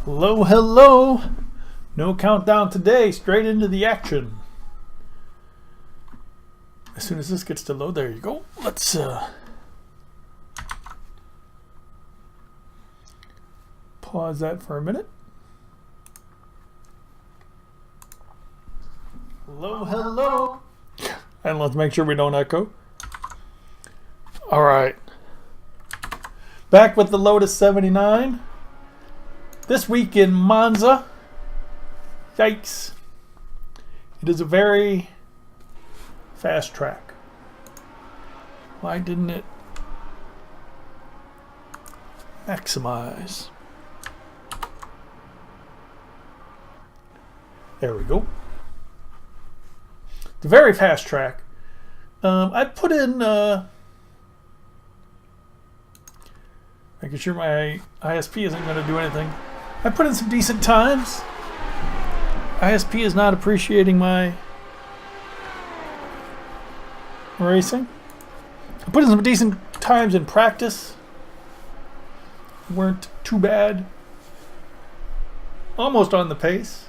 Hello, hello. No countdown today, straight into the action. As soon as this gets to load, there you go. Let's pause that for a minute. Hello, hello. And let's make sure we don't echo. All right. Back with the Lotus 79. This week in Monza. Yikes. It is a very fast track. Why didn't it maximize? There we go. It's a very fast track. I put in making sure my ISP isn't going to do anything. I put in some decent times. ISP is not appreciating my racing. I put in some decent times in practice. Weren't too bad. Almost on the pace.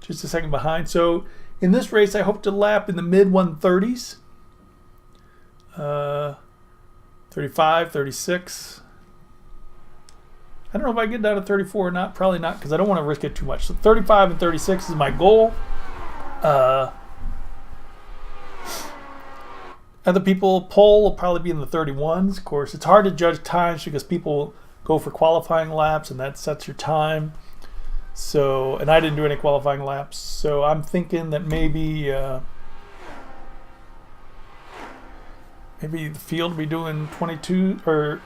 Just a second behind. So in this race, I hope to lap in the mid 130s. 35, 36. I don't know if I get down to 34 or not. Probably not, because I don't want to risk it too much. So 35 and 36 is my goal. Other people, pole will probably be in the 31s. Of course, it's hard to judge times because people go for qualifying laps, and that sets your time. So, and I didn't do any qualifying laps. So I'm thinking that maybe maybe the field will be doing 22 or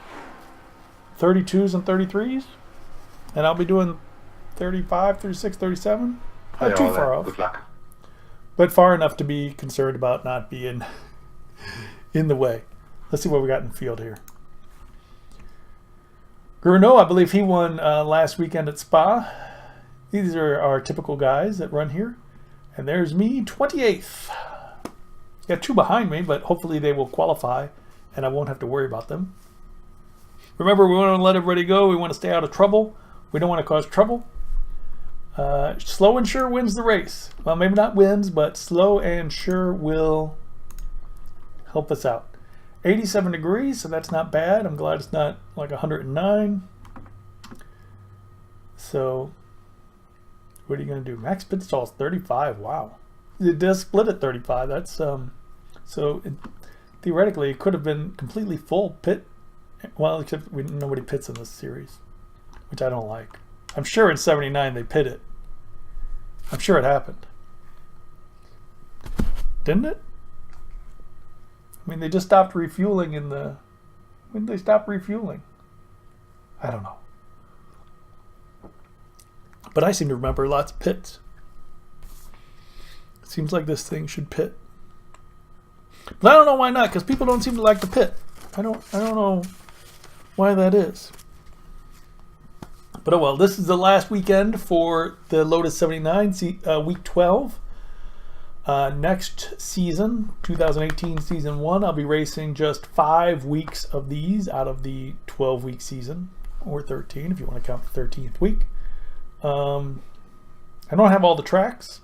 32s and 33s, and I'll be doing 35, 36, 37. Not too far off. Good luck. But far enough to be concerned about not being in the way. Let's see what we got in the field here. Gruneau, I believe he won last weekend at Spa. These are our typical guys that run here. And there's me, 28th. Got two behind me, but hopefully they will qualify and I won't have to worry about them. Remember, we want to let everybody go. We want to stay out of trouble. We don't want to cause trouble. Slow and sure wins the race. Well, maybe not wins, but slow and sure will help us out. 87 degrees, so that's not bad. I'm glad it's not like 109. So, what are you going to do? Max pit stall is 35. Wow. It does split at 35. That's so theoretically it could have been completely full pit. Well, except nobody pits in this series, which I don't like. I'm sure in 79 they pit it. I'm sure it happened. Didn't it? I mean, they just stopped refueling in the... When did they stop refueling? I don't know. But I seem to remember lots of pits. It seems like this thing should pit. But I don't know why not, because people don't seem to like to pit. I don't know why that is. But oh well, this is the last weekend for the Lotus 79, week 12. Next season, 2018 season 1, I'll be racing just 5 weeks of these out of the 12-week season, or 13 if you want to count the 13th week. I don't have all the tracks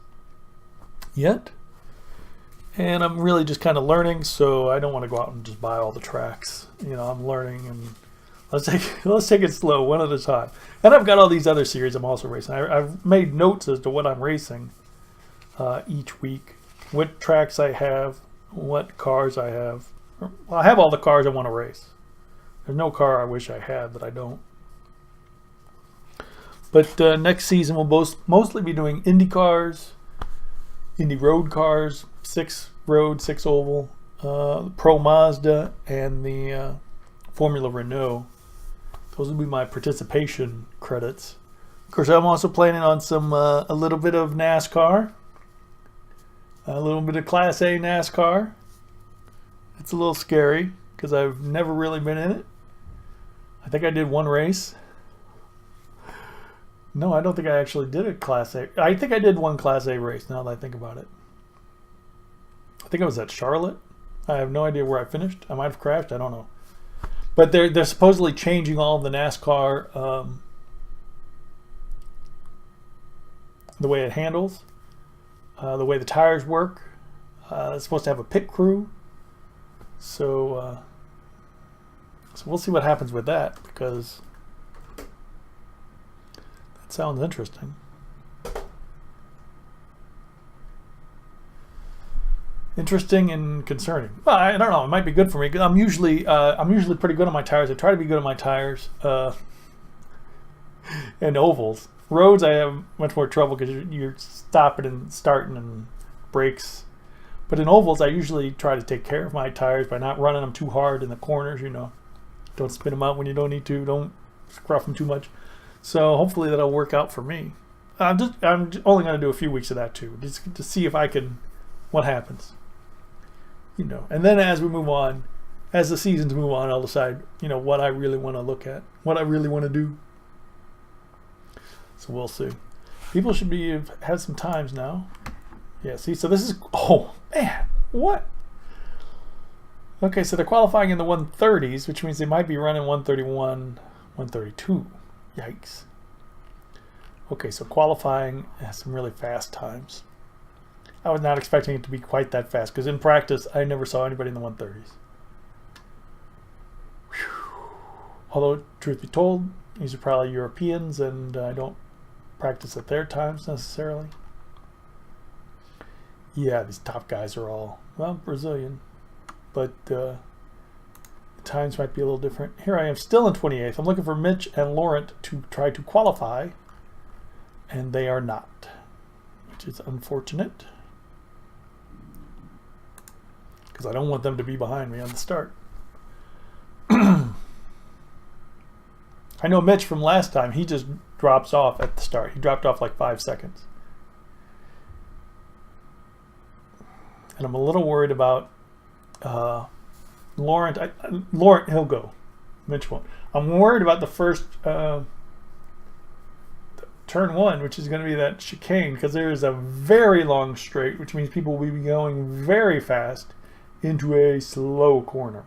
yet, and I'm really just kind of learning, so I don't want to go out and just buy all the tracks. You know, I'm learning, and let's take it slow, one at a time. And I've got all these other series I'm also racing. I've made notes as to what I'm racing each week, what tracks I have, what cars I have. Well, I have all the cars I want to race. There's no car I wish I had that I don't. But next season we'll mostly be doing Indy cars, Indy road cars, 6 road, 6 oval, Pro Mazda, and the Formula Renault. Those will be my participation credits. Of course, I'm also planning on some a little bit of NASCAR, a little bit of Class A NASCAR. It's a little scary because I've never really been in it. I think I did one race. No, I don't think I actually did a Class A. I think I did one Class A race now that I think about it. I think I was at Charlotte. I have no idea where I finished. I might have crashed. I don't know. But they're supposedly changing all of the NASCAR the way it handles, the way the tires work. It's supposed to have a pit crew. So we'll see what happens with that, because that sounds interesting. Interesting and concerning. Well, I don't know. It might be good for me, because I'm usually pretty good on my tires. I try to be good on my tires. And ovals. Roads, I have much more trouble because you're stopping and starting and brakes. But in ovals, I usually try to take care of my tires by not running them too hard in the corners. You know, don't spin them out when you don't need to. Don't scruff them too much. So hopefully that'll work out for me. I'm only going to do a few weeks of that too, just to see if I can, what happens. You know, and then as we move on, as the seasons move on, I'll decide, you know, what I really want to look at, what I really want to do. So we'll see. People should have some times now. Yeah, see, so this is, oh man, what? Okay, so they're qualifying in the 130s, which means they might be running 131, 132. Yikes. Okay, so qualifying has some really fast times. I was not expecting it to be quite that fast, because in practice, I never saw anybody in the 130s. Whew. Although, truth be told, these are probably Europeans, and I don't practice at their times necessarily. Yeah, these top guys are all, well, Brazilian, but the times might be a little different. Here I am still in 28th. I'm looking for Mitch and Laurent to try to qualify, and they are not, which is unfortunate, because I don't want them to be behind me on the start. I know Mitch from last time, he just drops off at the start. He dropped off like 5 seconds. And I'm a little worried about Laurent. Laurent, he'll go. Mitch won't. I'm worried about the first turn 1, which is going to be that chicane, because there is a very long straight, which means people will be going very fast into a slow corner.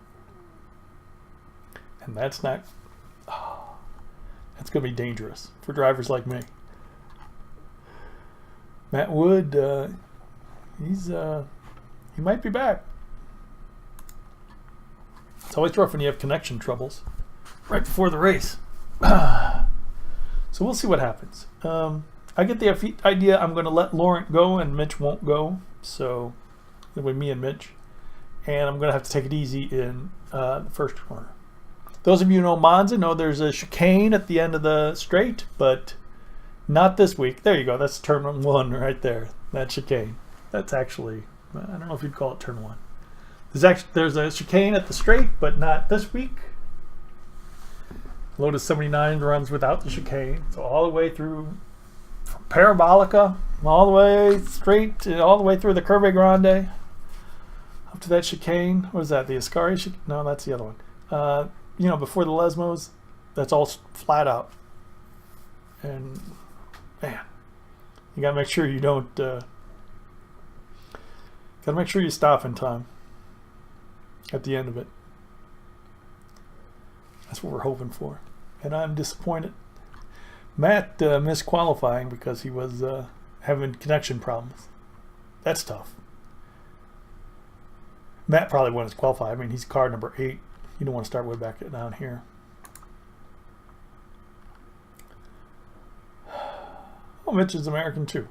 And that's not... that's going to be dangerous for drivers like me. Matt Wood, he might be back. It's always rough when you have connection troubles right before the race. So we'll see what happens. I get the idea I'm going to let Laurent go and Mitch won't go. So it'll be me and Mitch. And I'm going to have to take it easy in the first corner. Those of you who know Monza know there's a chicane at the end of the straight, but not this week. There you go. That's turn 1 right there. That chicane. That's actually, I don't know if you'd call it turn 1. There's a chicane at the straight, but not this week. Lotus 79 runs without the chicane. So all the way through Parabolica, all the way straight, all the way through the Curve Grande, up to that chicane. What is that? The Ascari chicane? No, that's the other one. You know, before the Lesmos, that's all flat out. And, man, you got to make sure you don't, got to make sure you stop in time at the end of it. That's what we're hoping for. And I'm disappointed. Matt missed qualifying because he was having connection problems. That's tough. Matt probably wanted to qualify. I mean, he's car number 8. You don't want to start way back down here. Oh, Mitch is American too.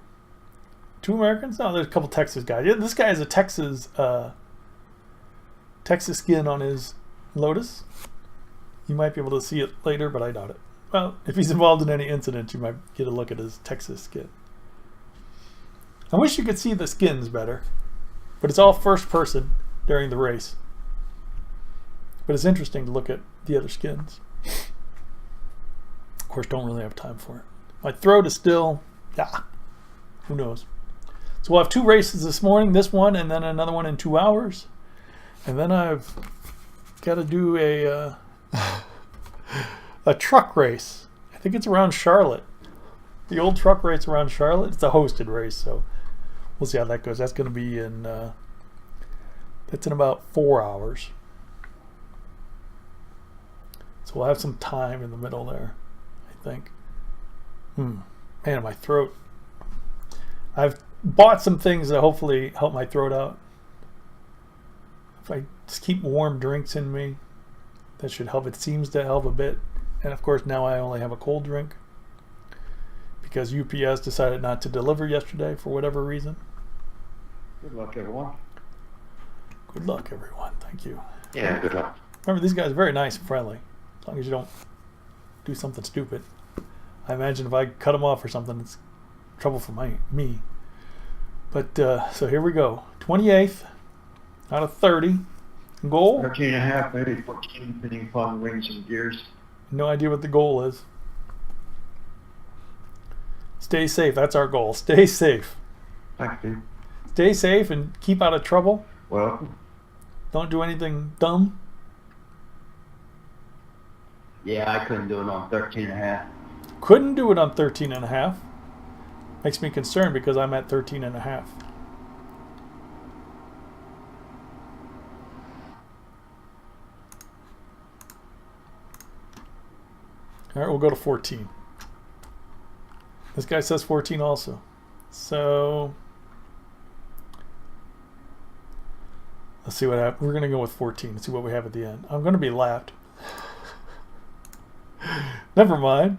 2 Americans? No, there's a couple Texas guys. Yeah, this guy has a Texas skin on his Lotus. You might be able to see it later, but I doubt it. Well, if he's involved in any incident, you might get a look at his Texas skin. I wish you could see the skins better, but it's all first person during the race. But it's interesting to look at the other skins. Of course, don't really have time for it. My throat is still, who knows. So we'll have 2 races this morning, this one and then another one in 2 hours. And then I've got to do a truck race. I think it's around Charlotte. The old truck race around Charlotte. It's a hosted race, so we'll see how that goes. That's going to be in, that's in about 4 hours. So we'll have some time in the middle there, I think. Man, my throat. I've bought some things that hopefully help my throat out. If I just keep warm drinks in me, that should help. It seems to help a bit. And of course now I only have a cold drink because UPS decided not to deliver yesterday for whatever reason. Good luck, everyone. Good luck, everyone. Thank you. Yeah, good luck. Remember, these guys are very nice and friendly, as long as you don't do something stupid. I imagine if I cut them off or something, it's trouble for me. But, so here we go. 28th out of 30. Goal? 13.5, maybe 14, depending upon wings and gears. No idea what the goal is. Stay safe. That's our goal. Stay safe. Thank you. Stay safe and keep out of trouble. Well, Don't do anything dumb. yeah, I couldn't do it on 13.5. Couldn't do it on 13.5. Makes me concerned because I'm at 13.5. All right, we'll go to 14. This guy says 14 also. So let's see what happens. We're going to go with 14 and see what we have at the end. I'm going to be lapped. Never mind.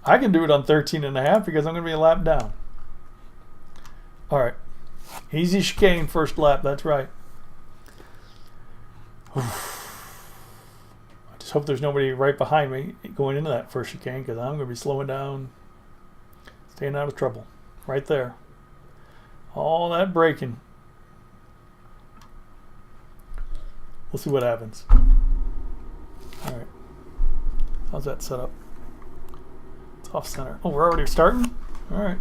I can do it on 13.5 because I'm going to be a lap down. All right. Easy chicane first lap. That's right. I just hope there's nobody right behind me going into that first chicane because I'm going to be slowing down, staying out of trouble. Right there. All that braking. We'll see what happens. All right. How's that set up? It's off center. Oh, we're already starting? All right.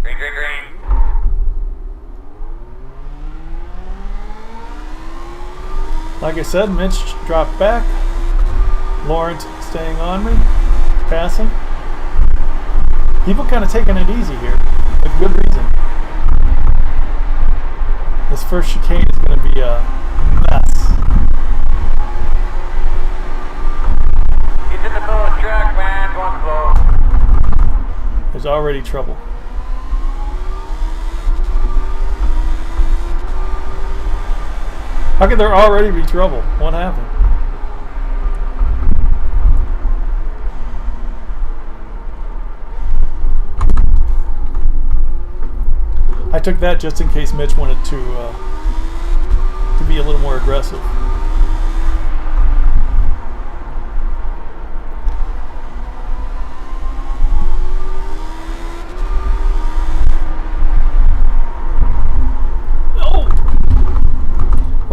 Green, green, green. Like I said, Mitch dropped back. Lawrence staying on me. Passing. People kind of taking it easy here. With good reason. This first chicane is going to be a mess. He's in the middle of the track, man. Going slow. There's already trouble. How could there already be trouble? What happened? I took that just in case Mitch wanted to be a little more aggressive.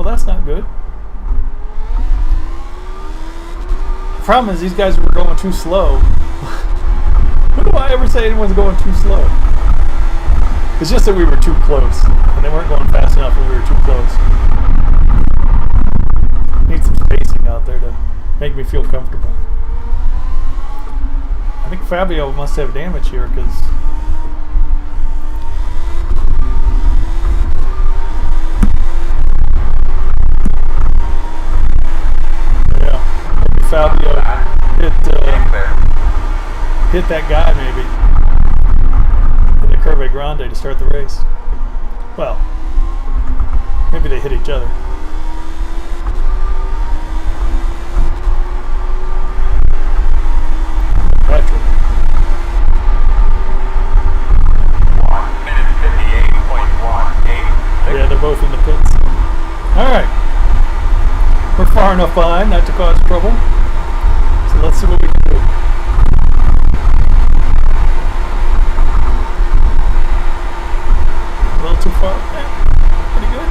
That's not good. The problem is these guys were going too slow. When do I ever say anyone's going too slow? It's just that we were too close. And they weren't going fast enough when we were too close. Need some spacing out there to make me feel comfortable. I think Fabio must have damage here because Fabio hit that guy maybe in the Curve Grande to start the race. Well, maybe they hit each other. Patrick. 1 minute 58.18. Yeah, they're both in the pits. All right. We're far enough behind not to cause trouble. So let's see what we can do. A little too far. Yeah, pretty good.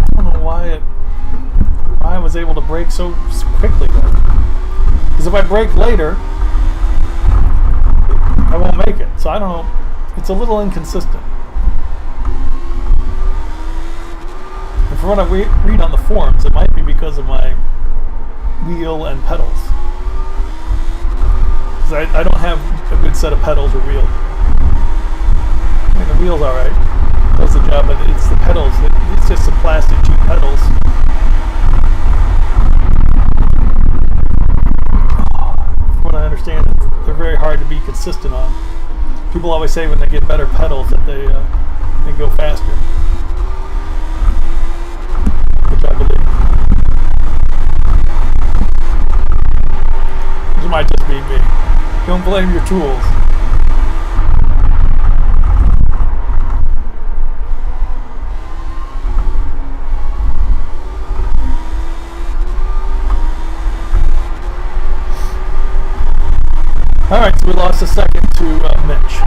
I don't know why I was able to brake so quickly though. Because if I brake later, I won't make it. So I don't know. It's a little inconsistent. And from what I read on the forums, it might be because of my wheel and pedals. Because I don't have a good set of pedals or wheel. mean, the wheel's alright. Does the job, but it's the pedals. It's just some plastic cheap pedals. From what I understand, they're very hard to be consistent on. People always say when they get better pedals that they go faster. Which I believe. This might just be me. Don't blame your tools. Alright, so we lost a second to Mitch.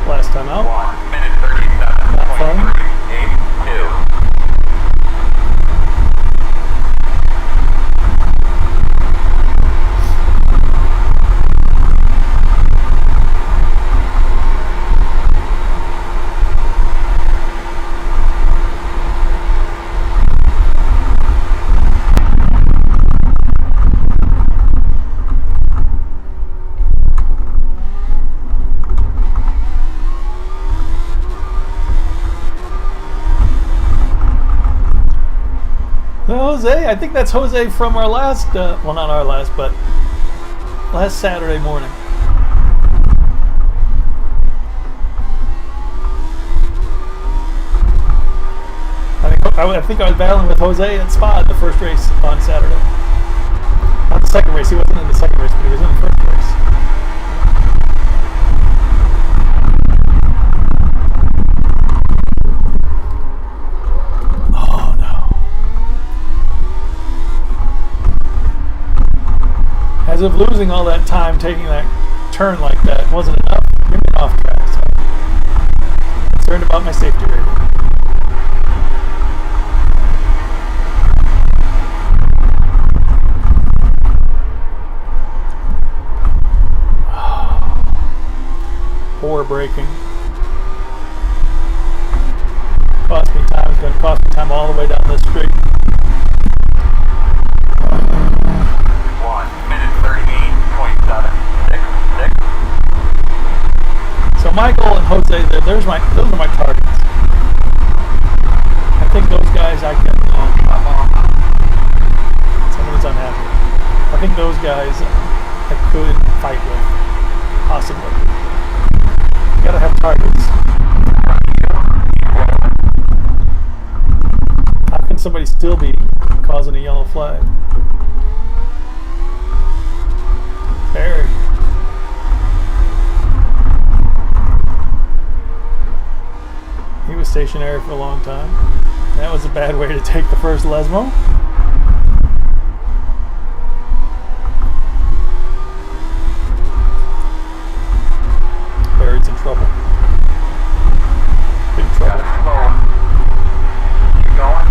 Last time out. 1 minute 37.382. Jose, I think that's Jose from our last, well, not our last, but last Saturday morning. I think I was battling with Jose at Spa the first race on Saturday. Not the second race. He wasn't in the second race, but he was in the first race. As if losing all that time taking that turn like that wasn't enough, give me an off track. So I'm concerned about my safety rating. Poor braking. Cost me time. It's going to cost me time all the way down this street. 1 minute 38.766. So Michael and Jose, those are my targets. I think those guys I can. Someone's unhappy. I think those guys I could fight with, possibly. You gotta have targets. How can somebody still be causing a yellow flag? Barry. He was stationary for a long time. That was a bad way to take the first Lesmo. Barry's in trouble. Big trouble. Keep going.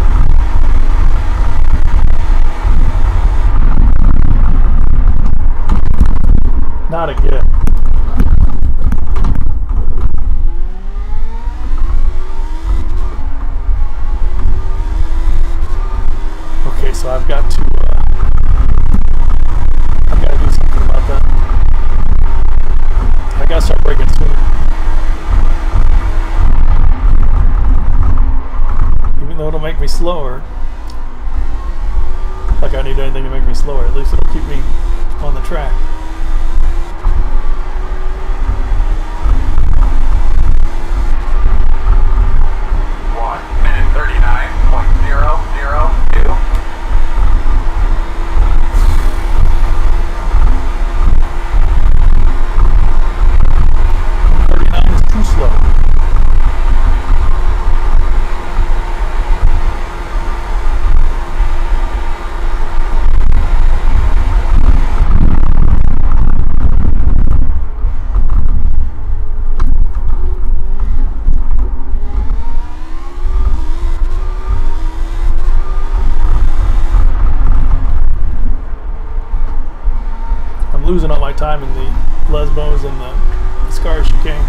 Not again. Okay, so I've got to do something about that. I gotta start braking soon. Even though it'll make me slower. Like I need anything to make me slower. At least it'll keep me on the track. Losing all my time in the Lesbos and the Scar chicane.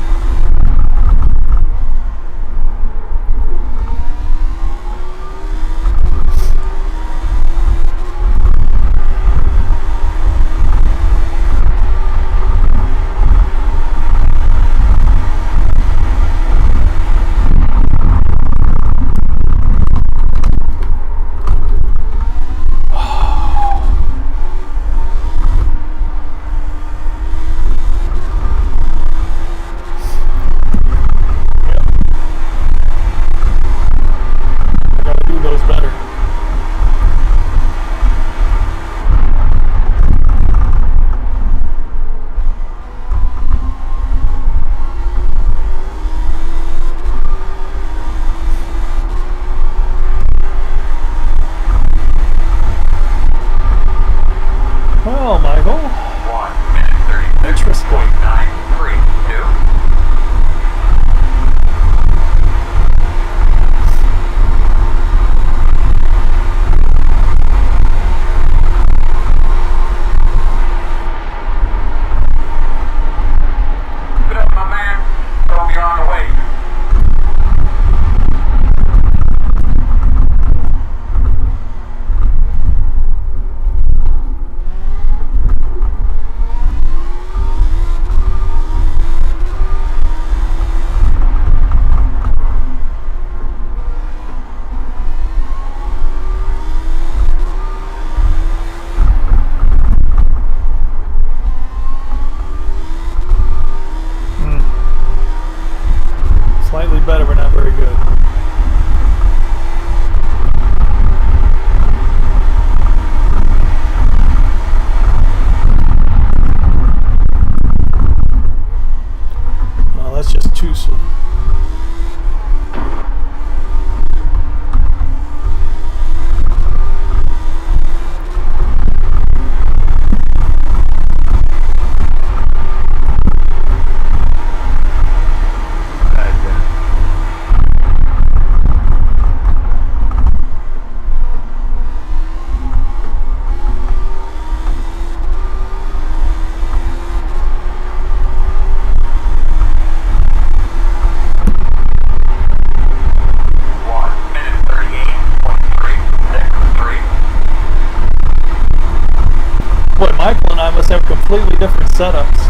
completely different setups.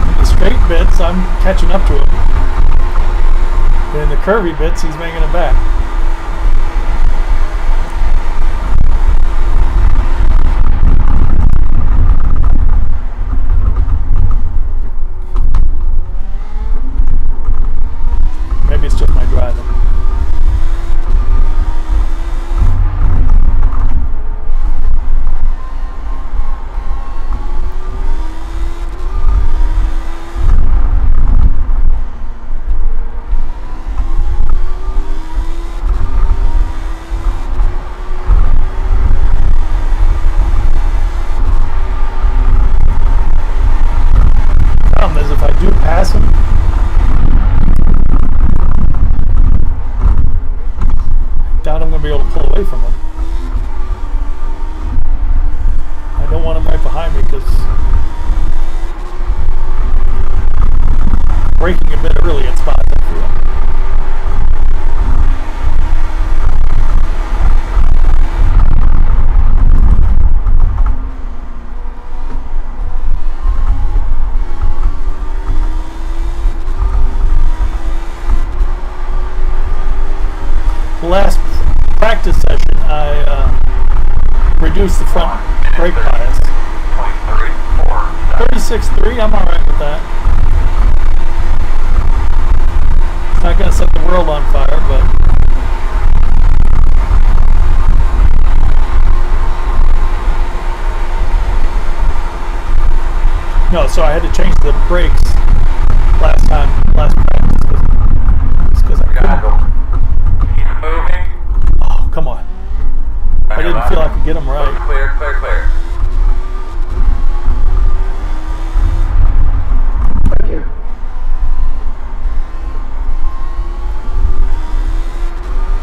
In the straight bits, I'm catching up to him. In the curvy bits, he's making it back. Maybe it's just my driving. Problem is, if I do pass him, doubt I'm going to be able to pull away from him. I don't want him right behind me because braking a bit early at spots, I feel. Last practice session, I reduced the front brake bias. 36.3, I'm alright with that. It's not going to set the world on fire, but no, so I had to change the brakes last practice because I couldn't. Moving. Oh, come on. I didn't feel I could get him right. Clear, clear, clear. Thank you.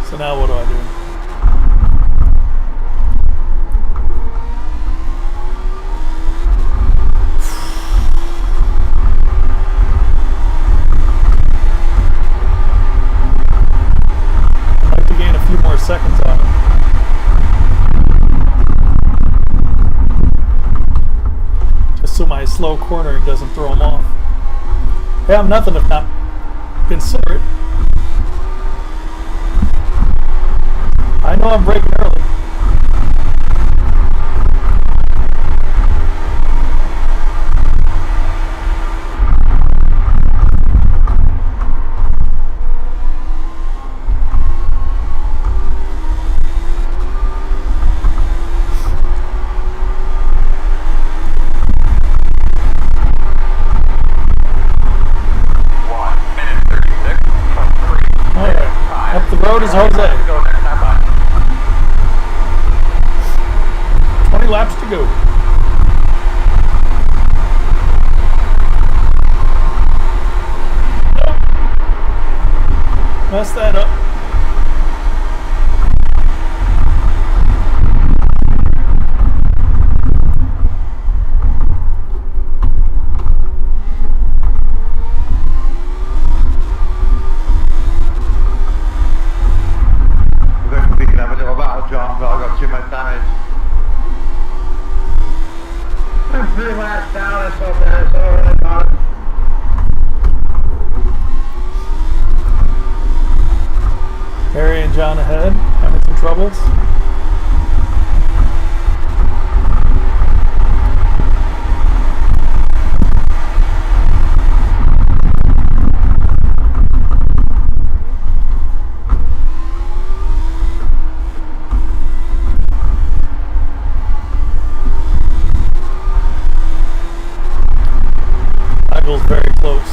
So now what do I do? I'd like to gain a few more seconds on him. Just so my slow cornering doesn't throw him off. Hey, I'm nothing if not considerate. I know I'm braking early. Alright, up the road is Jose. 20 laps to go. Nope. Messed that up. We can have a little battle, John, but I got too much damage. I'm 3 laps down, that's all there, so I got it. Harry and John ahead, having some troubles. Michael's very close.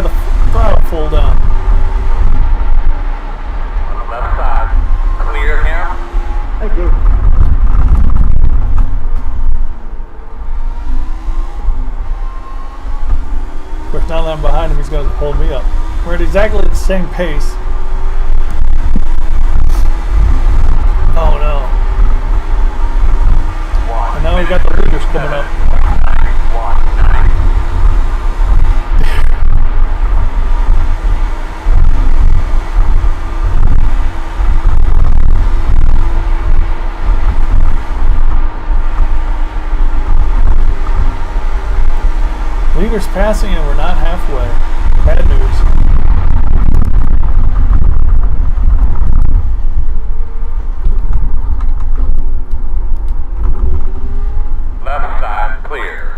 have the throttle full down. On the left side. Clear here. Thank you. Of course, now that I'm behind him, he's going to hold me up. We're at exactly the same pace. Oh no. And now we've got the leaders coming up. Leaders passing and we're not halfway. Bad news. Left side clear.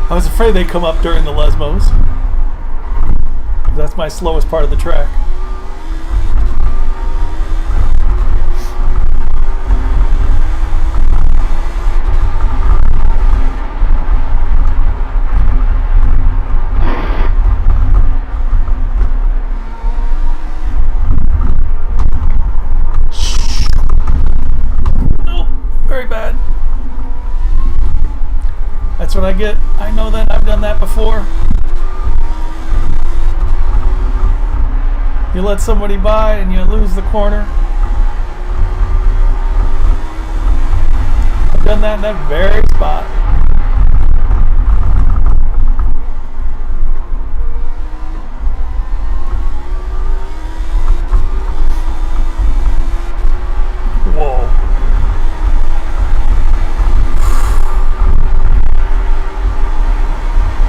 I was afraid they'd come up during the Lesmos. That's my slowest part of the track. That's what I get. I know that. I've done that before. You let somebody by and you lose the corner. I've done that in that very spot. Whoa.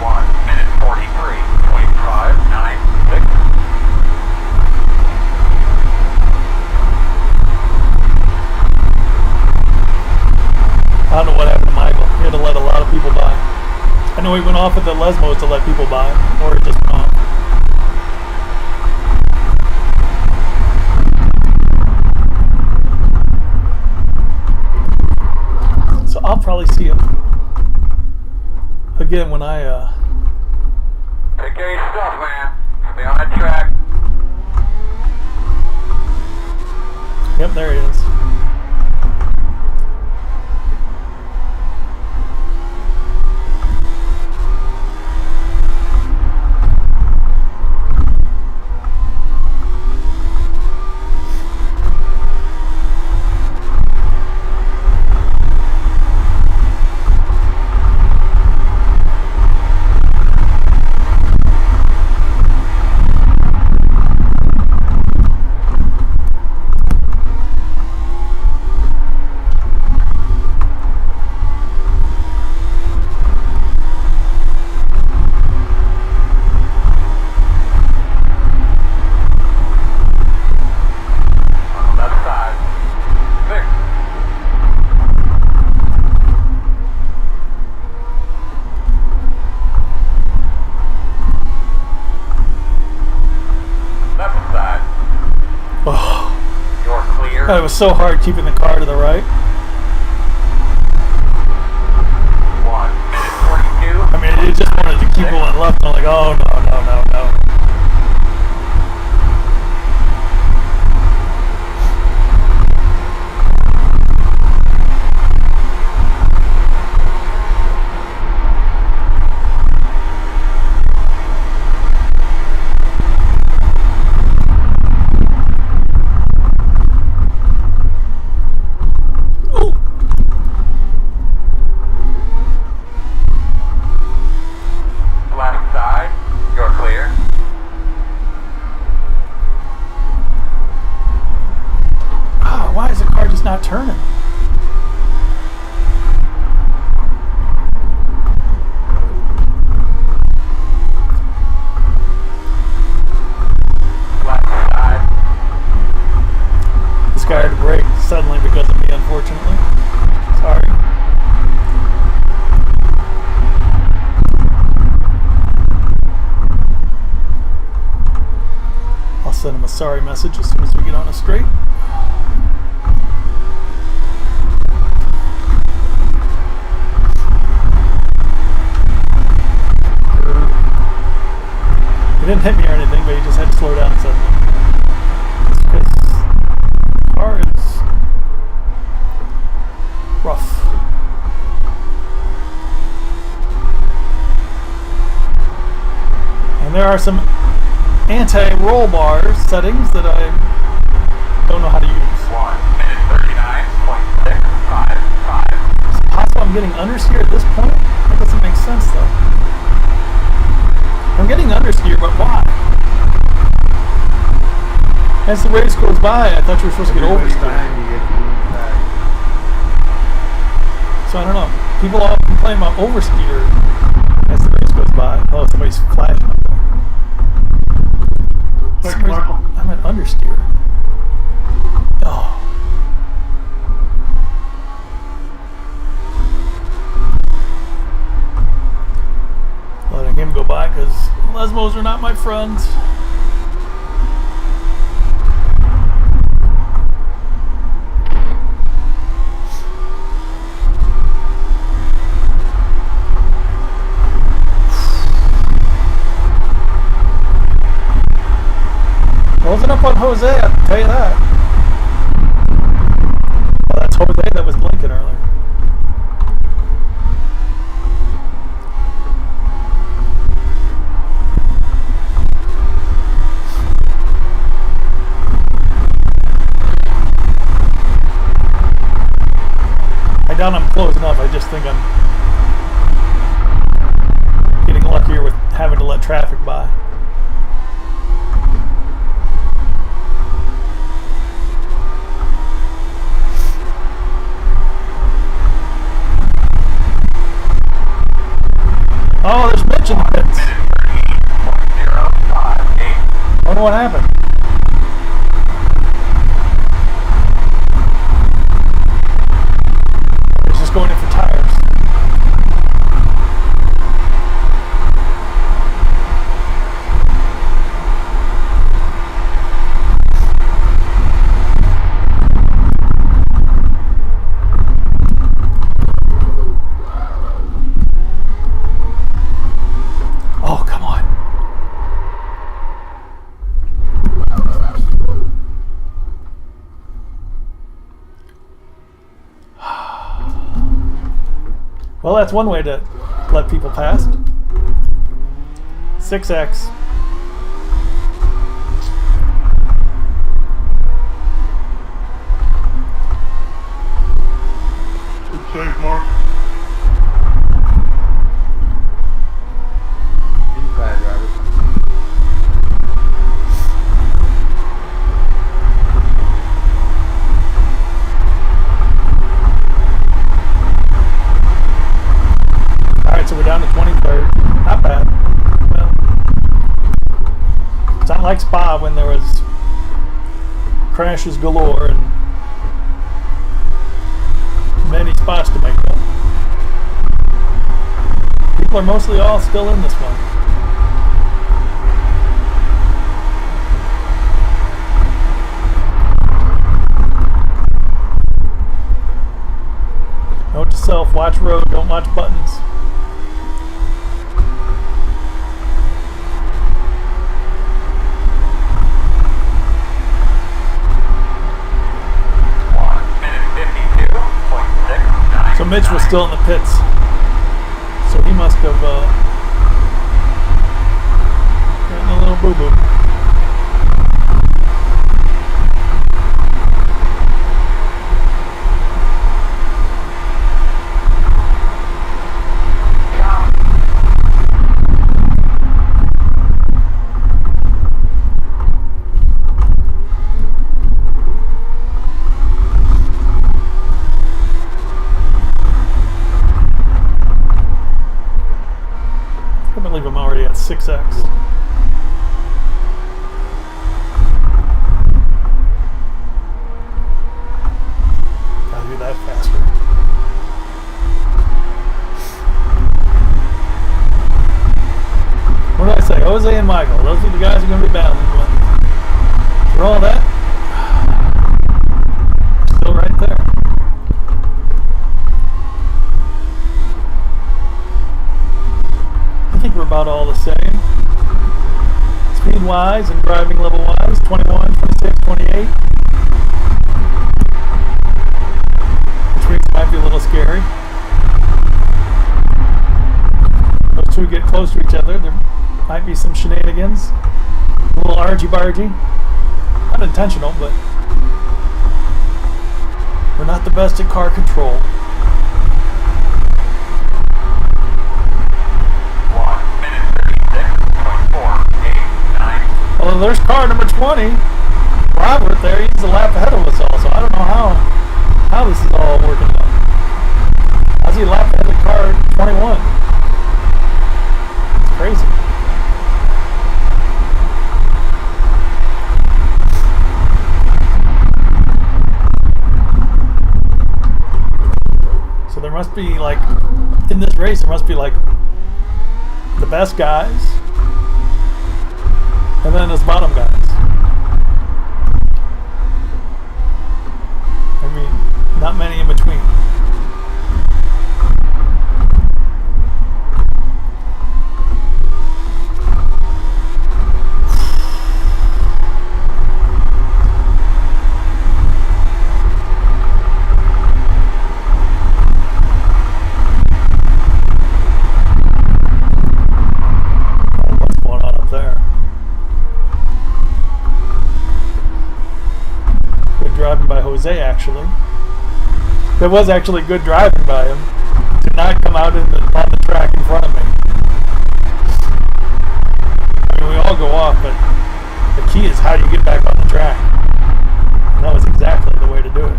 1:43.596. I don't know what happened to Michael. He had to let a lot of people by. I know he went off at the Lesmos to let people by, or he just went off. So I'll probably see him again when I Take care of your stuff, man. Stay on that track. Yep, there he is. God, it was so hard keeping the car to the right. 1:42. I mean, it just wanted to keep going left. I'm like, oh no, no, no, no. Left side, you're clear. Ah, why is the car just not turning? Left side. This guy had to brake suddenly because of me, unfortunately. Sorry. I'll send him a sorry message as soon as we get on a straight. didn't hit me or anything, but he just had to slow down suddenly. It's because the car is rough. And there are some anti-roll bar settings that I don't know how to use. 1 minute 39.655. Is it possible I'm getting understeer at this point? That doesn't make sense though. I'm getting understeer, but why? As the race goes by, I thought you were supposed to get oversteer. So I don't know. People all complain about oversteer as the race goes by. Oh, somebody's flashing up there. I'm at understeer. Oh. Letting him go by because Lesmos are not my friends. Wasn't up on Jose, I can tell you that. Well, that's Jose that was blinking earlier. I doubt I'm close enough. I just think I'm getting luckier with having to let traffic by. Oh, there's Mitch in the pits. I don't know what happened. He's just going in for tires. Oh, come on. Well, that's one way to let people past. 6X. Good save, Mark. Inside, Robert. Alright, so we're down to 23rd. Not bad. Well, it's not like Spa when there was crashes galore and many spots to make up. People are mostly all still in this one. Note to self, watch road, don't watch buttons. So Mitch was still in the pits. So he must have gotten a little boo-boo. I believe I'm already at 6X. Gotta do that faster. What did I say? Jose and Michael. Those are the guys who are going to be battling with. For all that, still right there. I think we're about all the same. wise and driving level wise. 21, 26, 28. Which means it might be a little scary. Those two get close to each other. There might be some shenanigans. A little argy-bargy. Not intentional, but we're not the best at car control. 1 minute 36.489. Well, there's car number 20. Robert there, he's a lap ahead of us all, so I don't know how this is all working out. How's he a lap ahead of car 21? It's crazy. So there must be, like, in this race, there must be, like, the best guys, and then those bottom guys. I mean, not many in between. By Jose, actually. It was actually good driving by him to not come out on the track in front of me. I mean, we all go off, but the key is how do you get back on the track? And that was exactly the way to do it.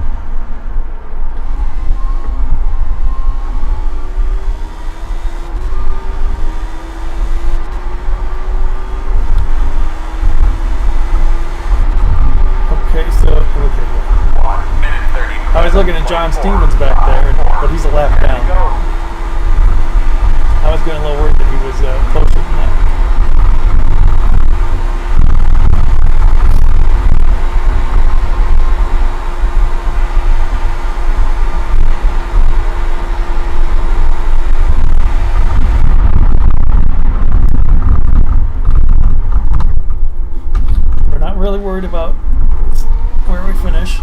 I was looking at John Stevens back there, but he's a lap down. I was getting a little worried that he was closer than that. We're not really worried about where we finish.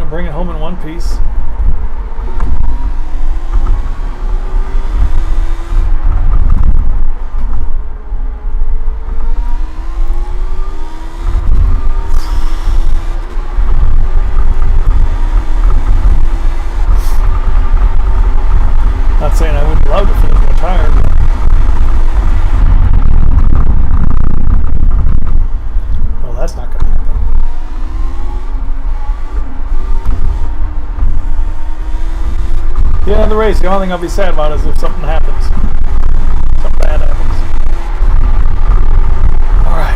Bring it home in one piece. Not saying I wouldn't love to finish my tire, but well, that's not going to happen. Yeah, in the race, the only thing I'll be sad about is if something happens. Something bad happens. Alright.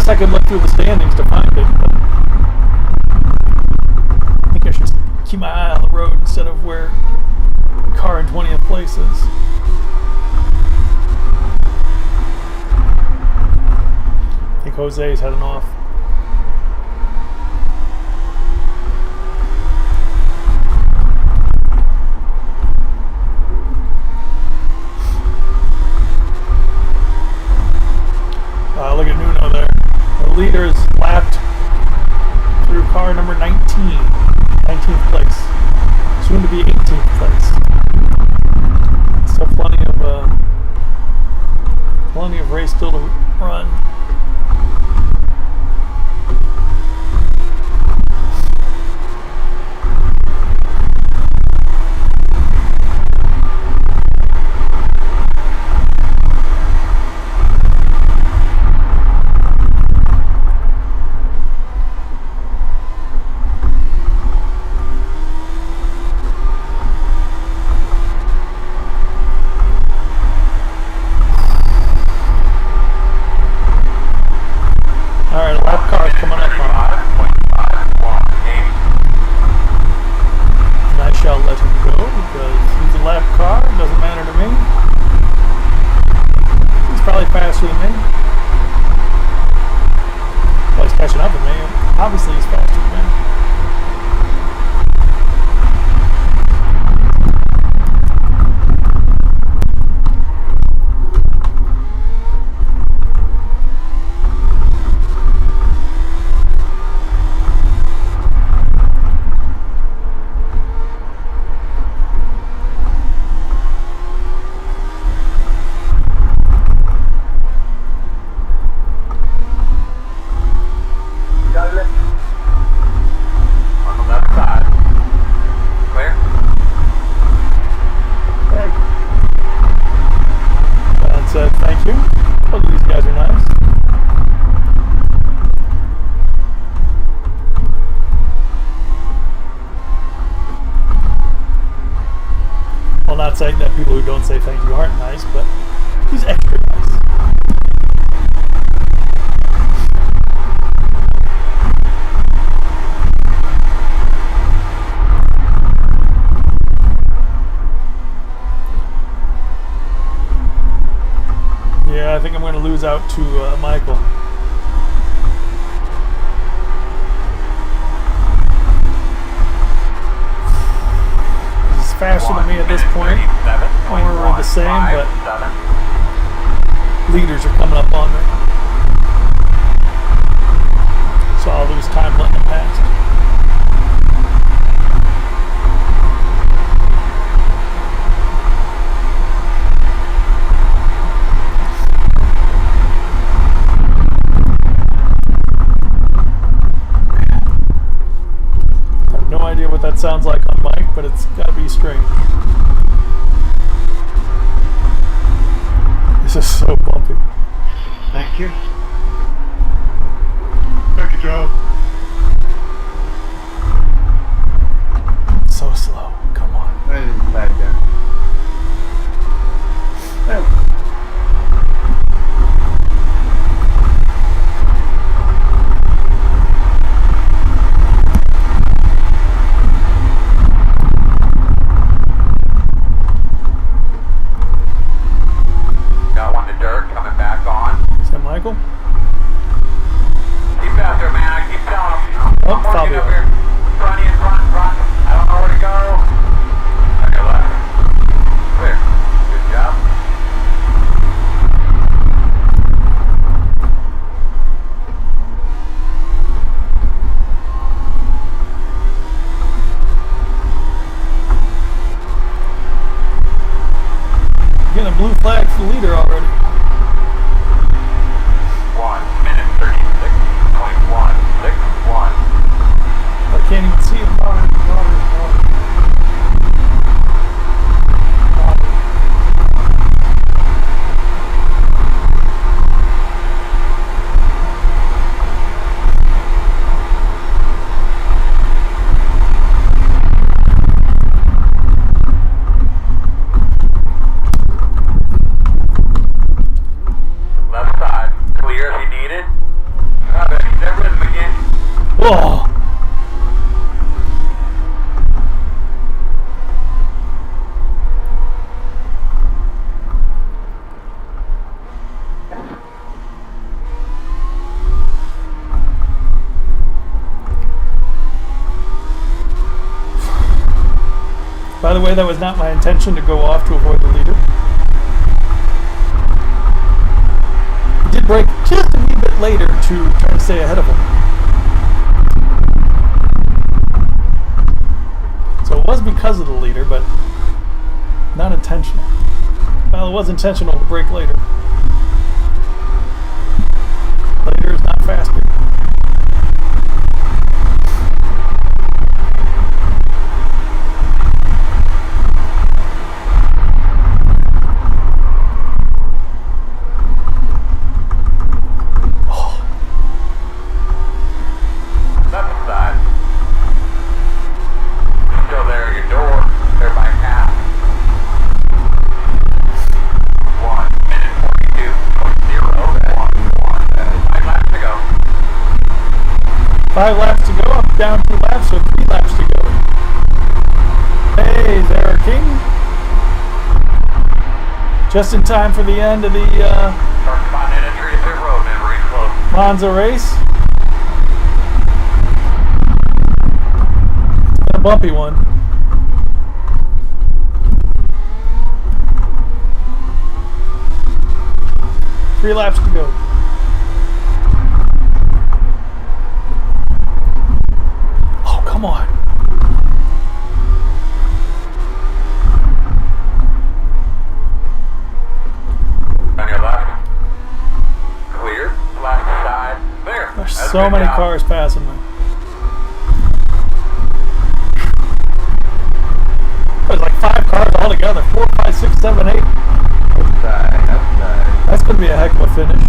I could look through the standings to find it, but I think I should keep my eye on the road instead of where the car in 20th place is. I think Jose's heading off. Look at Nuno there. The leader is lapped through car number 19, 19th place, soon to be 18th place. Still plenty of race still to run. Well, not saying that people who don't say thank you aren't nice, but he's extra nice. Yeah, I think I'm going to lose out to Michael. He's faster than me at this point. We're the same, but leaders are coming up on me. So I'll lose time letting them pass. What that sounds like on mic, but it's got to be strange. This is so bumpy. Thank you. Thank you, Joe. So slow. Come on. I didn't bad guy. Keep after, man. I keep telling him. I'm working up here. Front. I don't know where to go. On your left. Clear. Good job. Getting a blue flag for the leader already. 1 minute 36.161. I can't even see him. Left side. Clear if you need it. That rhythm again. Whoa! By the way, that was not my intention to go off to avoid the leader. He did brake just a wee bit later to try to stay ahead of him. So it was because of the leader, but not intentional. Well, it was intentional to brake later. Later is not faster. Five laps to go, I'm down 2 laps, so 3 laps to go. Hey there, King. Just in time for the end of the Monza race. A bumpy one. Three laps to go. Come on. On your left. Clear. Left side. There. There's so many cars passing me. There's like 5 cars all together. 4, 5, 6, 7, 8. That's going to be a heck of a finish.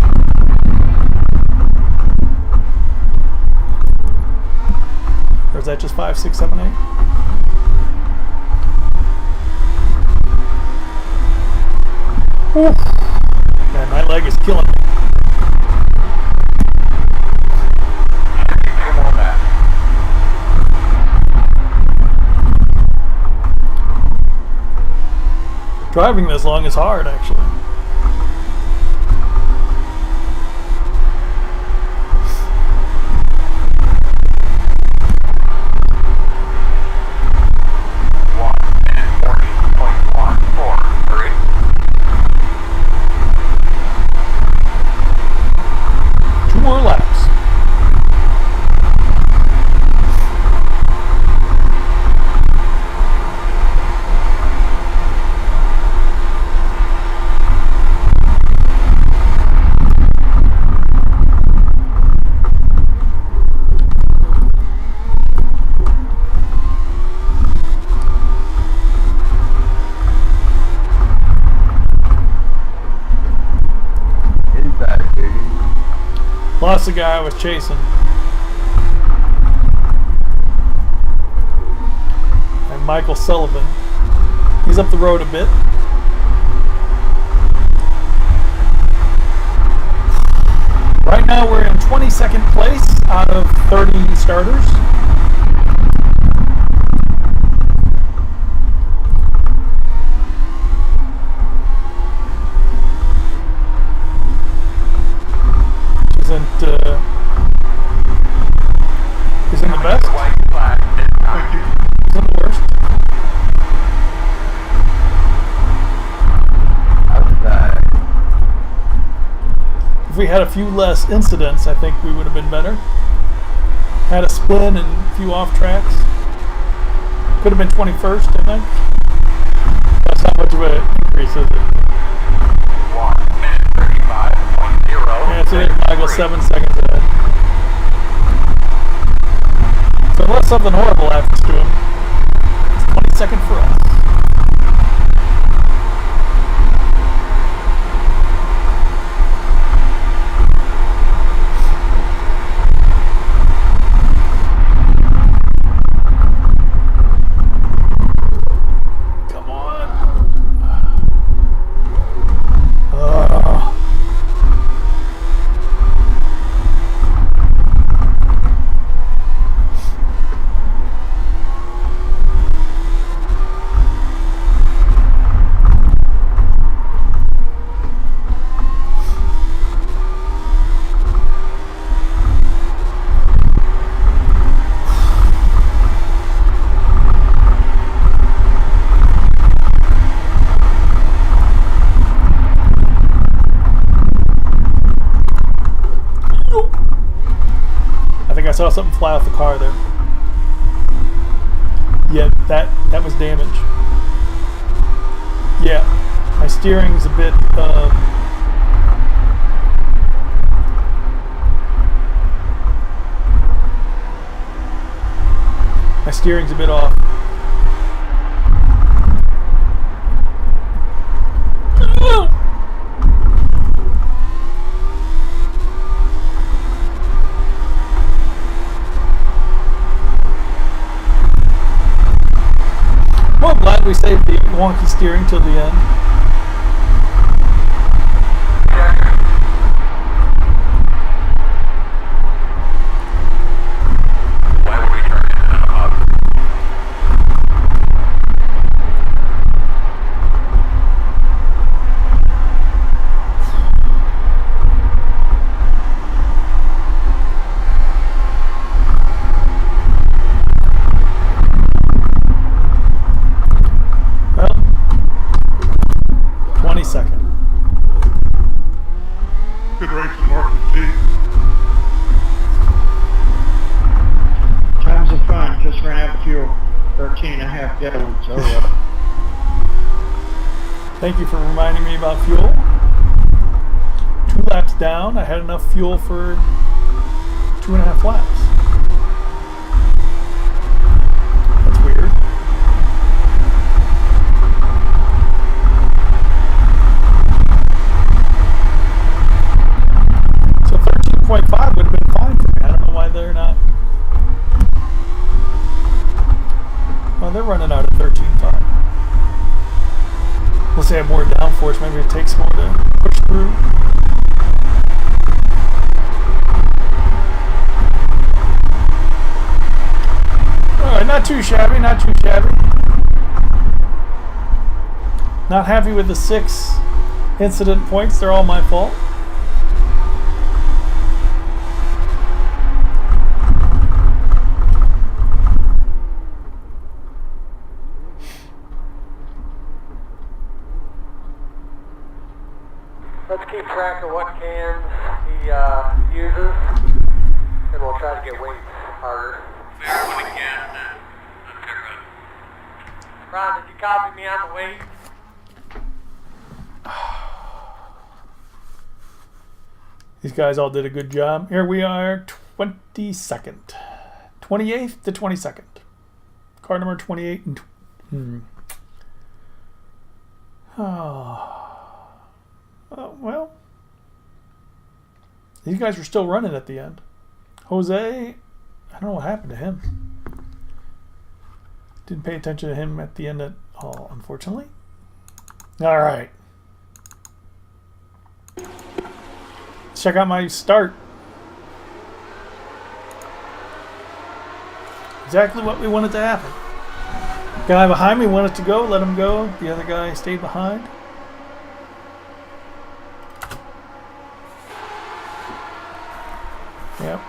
Or is that just 5, 6, 7, 8? Whew. Man, my leg is killing me. Come on that. Driving this long is hard, actually. More laps. Inside, baby. Lost the guy I was chasing. And Michael Sullivan. He's up the road a bit. Right now we're in 22nd place out of 30 starters. Isn't the best? Thank you. Isn't the worst? Outside. If we had a few less incidents, I think we would have been better. Had a spin and a few off tracks. Could have been 21st, I think. That's not much of an increase, is it? 1:35.0. Yeah, it's it. Michael 7 seconds ahead. So unless something horrible happens to him, it's 22nd for us. Come on. I think I saw something fly off the car there. Yeah, that was damage. Yeah, my steering's a bit. My steering's a bit off. Well, I'm glad we saved the wonky steering till the end. Why would we turn into a hub? Well, 22nd. Good race from Martin G. Times are fine. Just ran out of fuel. 13.5 gallons. So, Thank you for reminding me about fuel. 2 laps down, I had enough fuel for 2.5 laps. That's weird. So 13.5 would have been fine for me. I don't know why they're not. Well, they're running out at 13.5. We'll Unless they have more downforce, maybe it takes more to push through. Alright, not too shabby, not too shabby. Not happy with the 6 incident points, they're all my fault. Let's keep track of what cans he uses, and we'll try to get weights harder. Ron, did you copy me on the weight? These guys all did a good job. Here we are, 22nd. 28th to 22nd. Car number 28 and... well, these guys were still running at the end. Jose, I don't know what happened to him. Didn't pay attention to him at the end at all, unfortunately. All right. Let's check out my start. Exactly what we wanted to happen. Guy behind me wanted to go, let him go. The other guy stayed behind. Yep.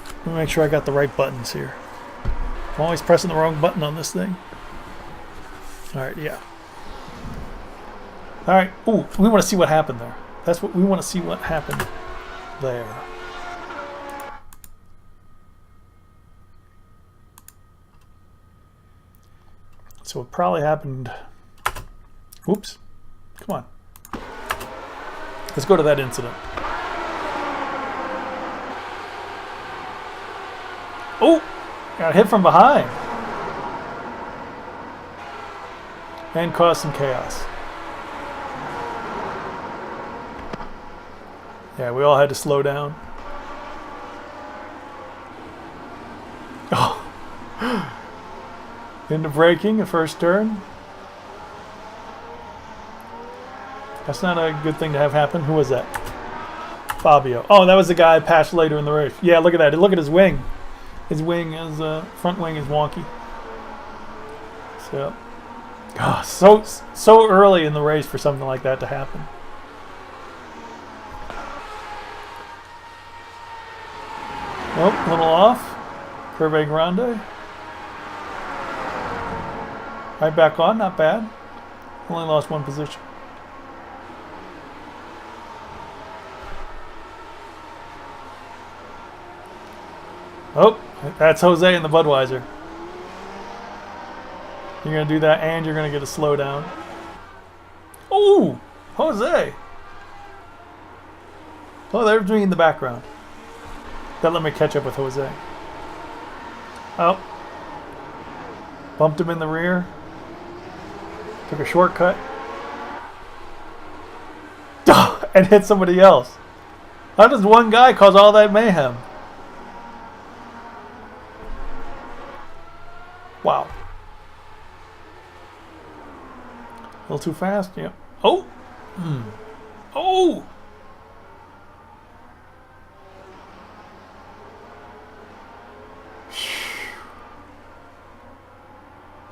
Let me make sure I got the right buttons here. I'm always pressing the wrong button on this thing. Alright, yeah. Alright. Ooh, we want to see what happened there. That's what we want to see, what happened there. So it probably happened... Oops. Come on. Let's go to that incident. Oh! Got hit from behind. And caused some chaos. Yeah, we all had to slow down. Oh. Into braking, a first turn. That's not a good thing to have happen. Who was that? Fabio. Oh, that was the guy I passed later in the race. Yeah, look at that. Look at his wing. His wing is front wing is wonky. So, God, so early in the race for something like that to happen. Nope, a little off. Curve Grande. Right back on, not bad. Only lost one position. Oh, that's Jose in the Budweiser. You're going to do that and you're going to get a slowdown. Oh, Jose. Oh, there's me in the background. That let me catch up with Jose. Oh. Bumped him in the rear. Took a shortcut. And hit somebody else. How does one guy cause all that mayhem? Wow. A little too fast? Yeah. Oh! Oh!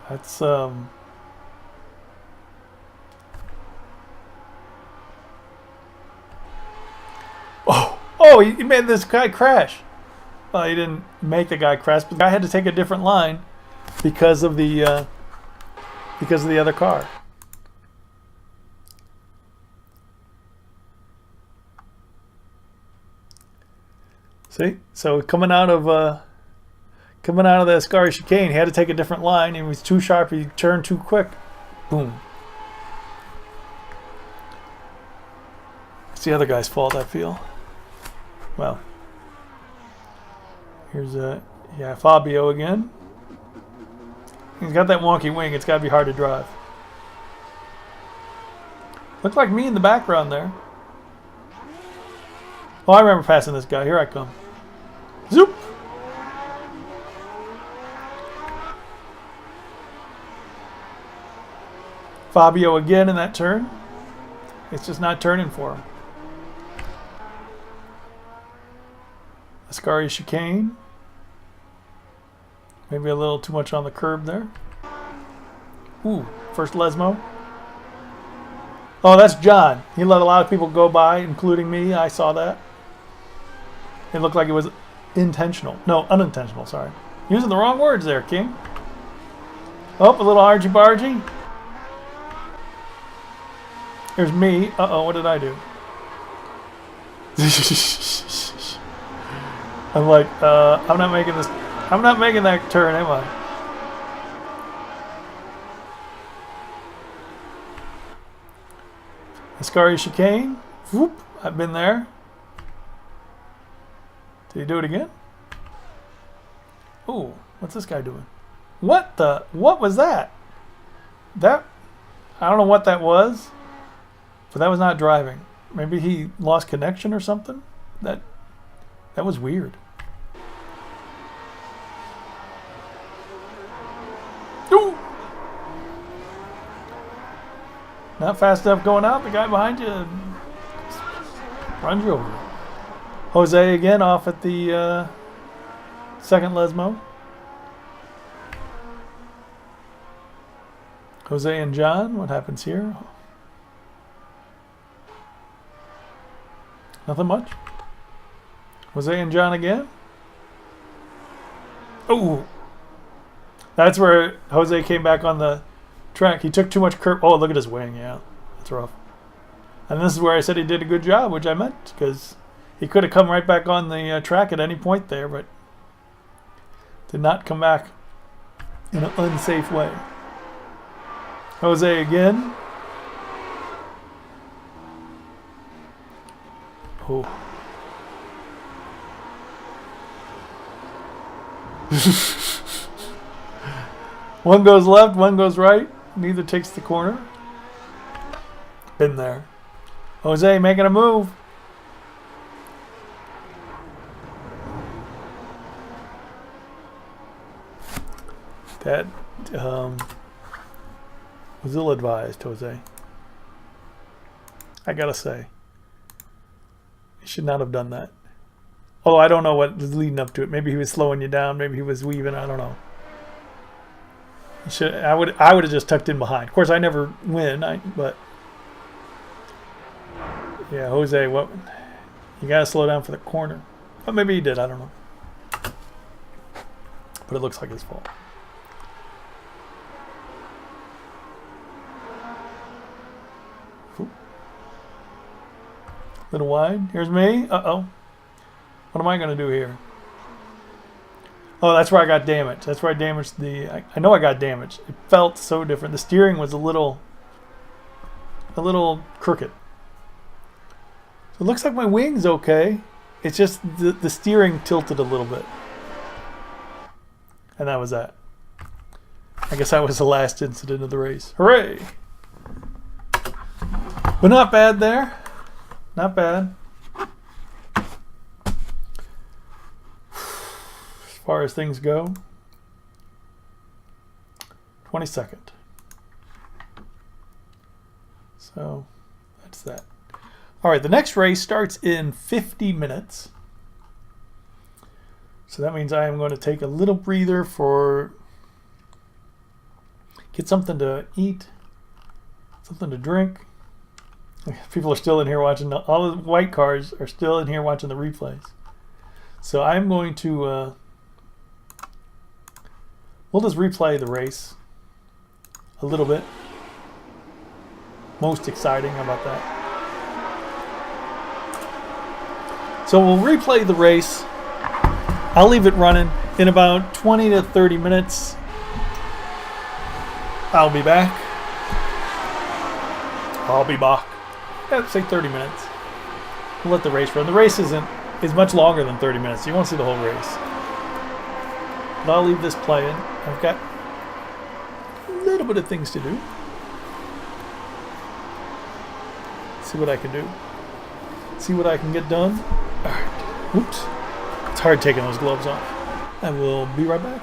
That's, Oh, he made this guy crash. Well, he didn't make the guy crash, but the guy had to take a different line because of the other car. See, so coming out of the Ascari chicane, he had to take a different line. He was too sharp. He turned too quick. Boom. It's the other guy's fault, I feel. Well, here's Fabio again. He's got that wonky wing. It's got to be hard to drive. Looked like me in the background there. Oh, I remember passing this guy. Here I come. Zoop! Fabio again in that turn. It's just not turning for him. Ascari chicane. Maybe a little too much on the curb there. Ooh, first Lesmo. Oh, that's John. He let a lot of people go by, including me. I saw that. It looked like it was intentional. No, unintentional, sorry. Using the wrong words there, King. Oh, a little argy-bargy. There's me. Uh-oh, what did I do? I'm like, I'm not making this. I'm not making that turn, am I? Ascari chicane. Whoop. I've been there. Did he do it again? Ooh, what's this guy doing? What was that? I don't know what that was, but that was not driving. Maybe he lost connection or something? That was weird. Ooh! Not fast enough going out. The guy behind you runs you over. Jose again off at the second Lesmo. Jose and John, what happens here? Nothing much. Jose and John again. Oh, that's where Jose came back on the track. He took too much curb. Oh, look at his wing. Yeah, that's rough. And this is where I said he did a good job, which I meant, because he could have come right back on the track at any point there, but did not come back in an unsafe way. Jose again. Oh. One goes left, one goes right. Neither takes the corner. Been there. Jose making a move. That was ill-advised, Jose. I gotta say. He should not have done that. Although I don't know what was leading up to it. Maybe he was slowing you down. Maybe he was weaving. I don't know. I would have just tucked in behind. Of course, I never win. But yeah, Jose, what? You gotta slow down for the corner. But maybe he did. I don't know. But it looks like his fault. Little wide. Here's me. Uh-oh. What am I going to do here? Oh, that's where I got damaged. That's where I damaged the... I know I got damaged. It felt so different. The steering was a little crooked. So it looks like my wing's okay. It's just the steering tilted a little bit. And that was that. I guess that was the last incident of the race. Hooray! But not bad there. Not bad. As far as things go. 22nd. So that's that. All right, the next race starts in 50 minutes. So that means I am going to take a little breather for get something to eat, something to drink. People are still in here watching. All the white cars are still in here watching the replays. So I'm going to... we'll just replay the race a little bit. Most exciting. How about that? So we'll replay the race. I'll leave it running. In about 20 to 30 minutes, I'll be back. I'll be back. Yeah, say 30 minutes. We'll let the race run. The race is much longer than 30 minutes, so you won't see the whole race. But I'll leave this playing. I've got a little bit of things to do. See what I can do. See what I can get done. All right. Oops. It's hard taking those gloves off. I will be right back.